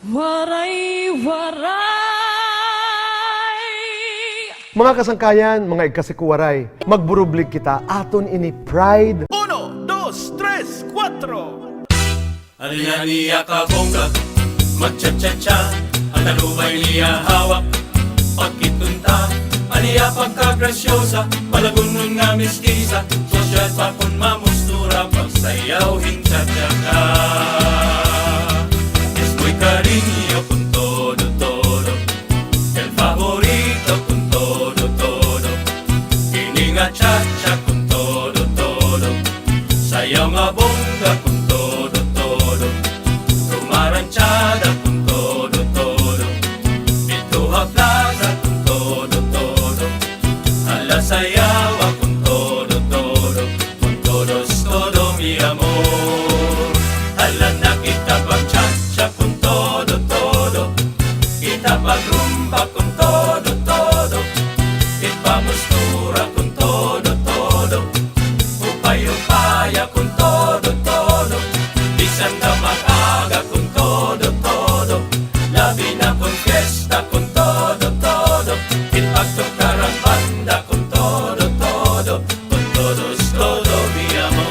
Waray-waray. Mga kasangkayan, mga ikasikuwaray, magburublig kita aton ini pride. 1, 2, 3, 4. Alina niya kabongga, magcha-cha-cha, ang talubay niya hawak, pagkitunta, aniya pagkagrasyosa, malagunon nga mestiza, sosyal pa kung mamustura, pagsayawin cha-cha-cha. Es muy cariño con todo, el favorito con todo, ini nga cha-cha con todo, sayaw nga bongga con todo, rumaranchada con todo, pituha plaza con todo, ala sayawa con todo, con todo mi amor. Ala na kita pag-cha-cha con todo, kita pag-rumba con todo, ipamustura con todo, upay-upaya con todo, bisan na mag-aga con todo, labi na con fiesta con todo, ipagtukarang banda con todo, con todo mi amor.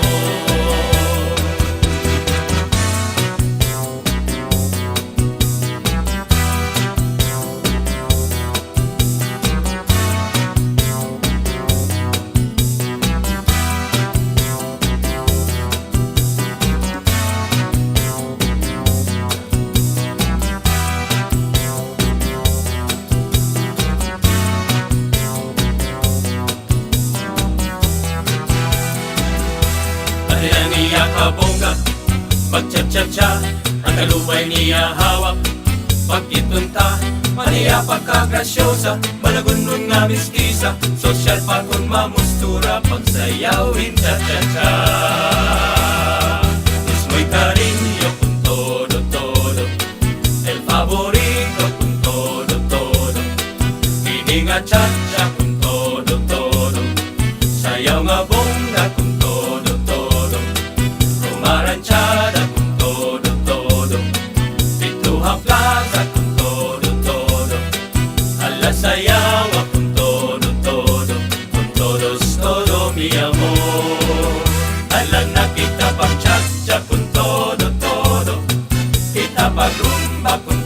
Alina niya kabongga, magcha-cha-cha, ang kalubay niya hawak, pagkitunta, maniya pagkagrasyosa, malagunon nga mestiza, sosyal pa kung mamustura, pagsayawin cha-cha-cha. Es muy cariño con todo, el favorito con todo, ini nga cha-cha con todo, sayaw nga bongga con todo, rumaranchada con todo, pituha plaza con todo, ala sayawa con todo mi amor. Ala na kita pag-cha-cha con todo, kita pag-rumba con